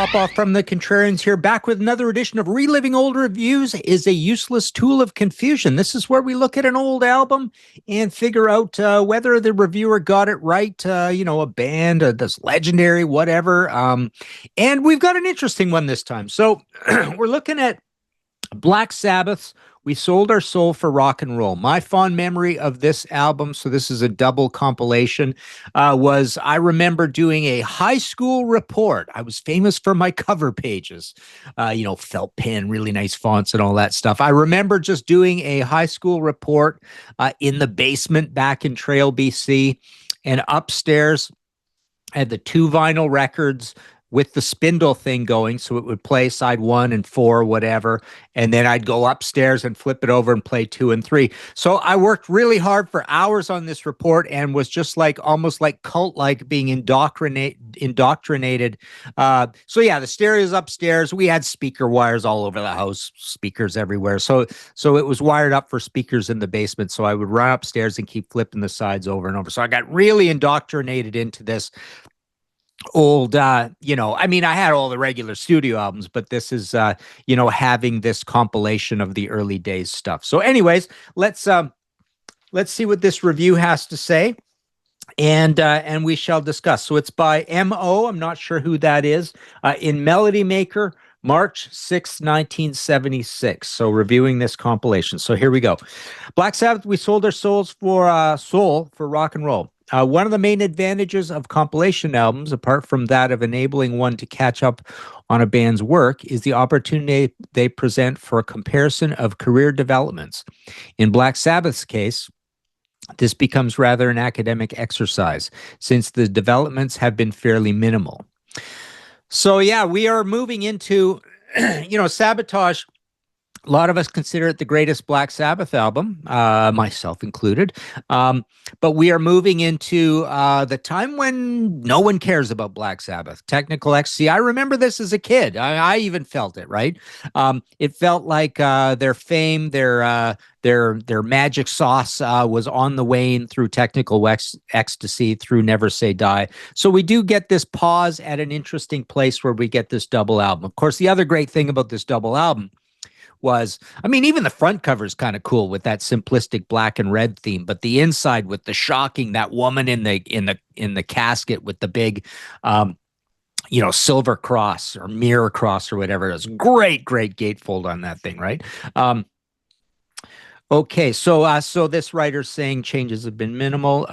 Popoff from the Contrarians here, back with another edition of Reliving Old Reviews is a Useless Tool of Confusion. This is where we look at an old album and figure out whether the reviewer got it right, a band, this legendary, whatever. And we've got an interesting one this time. So we're looking at Black Sabbath's We Sold Our Soul for Rock and Roll. My fond memory of this album, so this is a double compilation, was I remember doing a high school report. I was famous for my cover pages, felt pen, really nice fonts and all that stuff. I remember just doing a high school report in the basement back in Trail, BC, and upstairs I had the 2 vinyl records with the spindle thing going, so it would play side 1 and 4, whatever, and then I'd go upstairs and flip it over and play 2 and 3. So I worked really hard for hours on this report and was just almost like cult-like being indoctrinated. So yeah, the stereo's upstairs. We had speaker wires all over the house, speakers everywhere. So it was wired up for speakers in the basement. So I would run upstairs and keep flipping the sides over and over. So I got really indoctrinated into this old, I had all the regular studio albums, but this is, having this compilation of the early days stuff. So anyways, let's see what this review has to say. And we shall discuss. So it's by M.O. I'm not sure who that is, in Melody Maker, March 6, 1976. So reviewing this compilation. So here we go. Black Sabbath, We Sold Our Souls for soul for rock and roll. One of the main advantages of compilation albums, apart from that of enabling one to catch up on a band's work, is the opportunity they present for a comparison of career developments. In Black Sabbath's case, this becomes rather an academic exercise, since the developments have been fairly minimal. So yeah, we are moving into, Sabotage. A lot of us consider it the greatest Black Sabbath album, myself included. But we are moving into the time when no one cares about Black Sabbath. Technical Ecstasy. I remember this as a kid. I even felt it, right? It felt like their fame, their magic sauce was on the wane through Technical Ecstasy, through Never Say Die. So we do get this pause at an interesting place where we get this double album. Of course, the other great thing about this double album was, even the front cover is kind of cool with that simplistic black and red theme, but the inside with the shocking, that woman in the casket with the big, silver cross or mirror cross or whatever it is. Great gatefold on that thing, right? Okay, so this writer's saying changes have been minimal.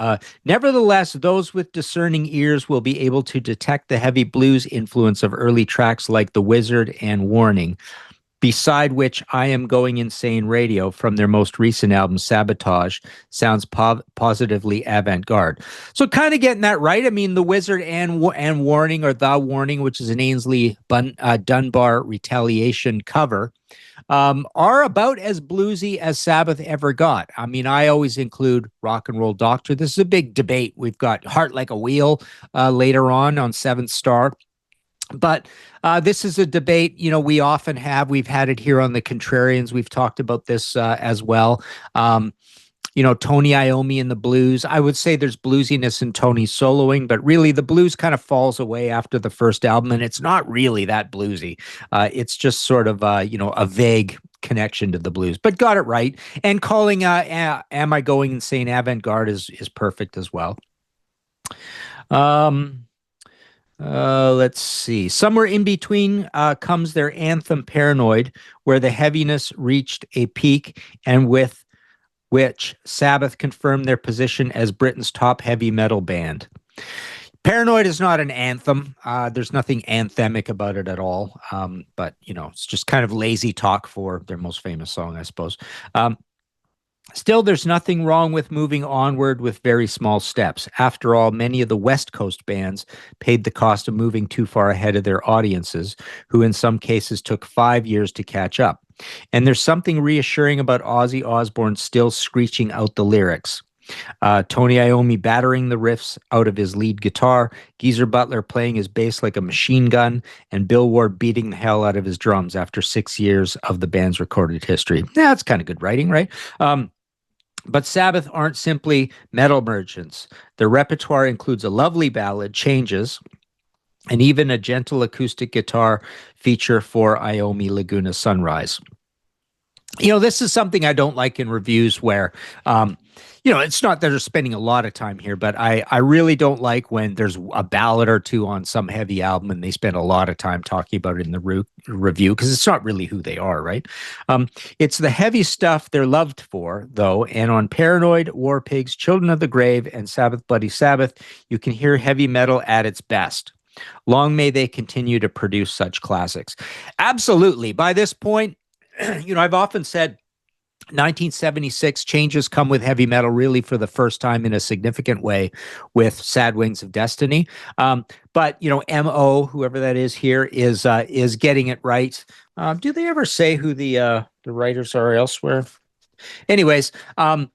Nevertheless, those with discerning ears will be able to detect the heavy blues influence of early tracks like The Wizard and Warning, beside which I Am Going Insane Radio from their most recent album, Sabotage, sounds positively avant-garde. So kind of getting that right. The Wizard and Warning, or The Warning, which is an Ainsley Dunbar Retaliation cover, are about as bluesy as Sabbath ever got. I always include Rock and Roll Doctor. This is a big debate. We've got Heart Like a Wheel later on Seventh Star. But this is a debate, we often have. We've had it here on the Contrarians. We've talked about this as well. Tony Iommi and the blues. I would say there's bluesiness in Tony's soloing, but really the blues kind of falls away after the first album, and it's not really that bluesy. It's just sort of, a vague connection to the blues, but got it right. And calling Am I Going Insane avant-garde is perfect as well. Let's see. Somewhere in between comes their anthem Paranoid, where the heaviness reached a peak and with which Sabbath confirmed their position as Britain's top heavy metal band. Paranoid is not an anthem. There's nothing anthemic about it at all. But, it's just kind of lazy talk for their most famous song, I suppose. Still, there's nothing wrong with moving onward with very small steps. After all, many of the West Coast bands paid the cost of moving too far ahead of their audiences, who in some cases took 5 years to catch up. And there's something reassuring about Ozzy Osbourne still screeching out the lyrics. Tony Iommi battering the riffs out of his lead guitar, Geezer Butler playing his bass like a machine gun, and Bill Ward beating the hell out of his drums after 6 years of the band's recorded history. That's kind of good writing, right? But Sabbath aren't simply metal merchants. Their repertoire includes a lovely ballad, Changes, and even a gentle acoustic guitar feature for Iomi Laguna Sunrise. This is something I don't like in reviews where, it's not that they're spending a lot of time here, but I really don't like when there's a ballad or two on some heavy album and they spend a lot of time talking about it in the review, because it's not really who they are, right? It's the heavy stuff they're loved for, though, and on Paranoid, War Pigs, Children of the Grave, and Sabbath Bloody Sabbath, you can hear heavy metal at its best. Long may they continue to produce such classics. Absolutely. By this point, I've often said 1976 changes come with heavy metal really for the first time in a significant way with Sad Wings of Destiny. But MO, whoever that is here, is getting it right. Do they ever say who the writers are elsewhere? Anyways, by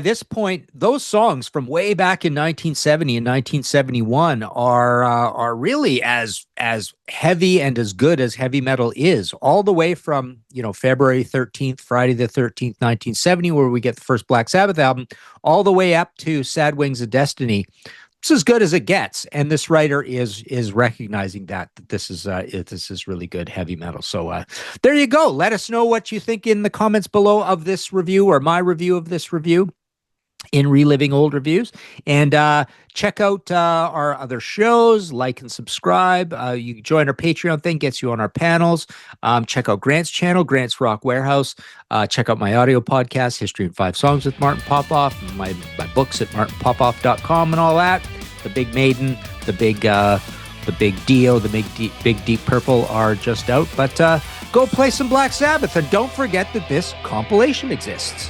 this point, those songs from way back in 1970 and 1971 are really as heavy and as good as heavy metal is, all the way from February 13th, Friday the 13th, 1970, where we get the first Black Sabbath album, all the way up to Sad Wings of Destiny. It's as good as it gets, and this writer is recognizing that this is really good heavy metal. So there you go. Let us know what you think in the comments below of this review, or my review of this review in Reliving Old Reviews, and check out our other shows. Like and subscribe. You can join our Patreon thing, gets you on our panels. Check out Grant's channel, Grant's Rock Warehaus. Check out my audio podcast, History in 5 Songs with Martin Popoff, my books at martinpopoff.com and all that. The Big Maiden, the Big Dio, the Big Deep Purple are just out. But go play some Black Sabbath, and don't forget that this compilation exists.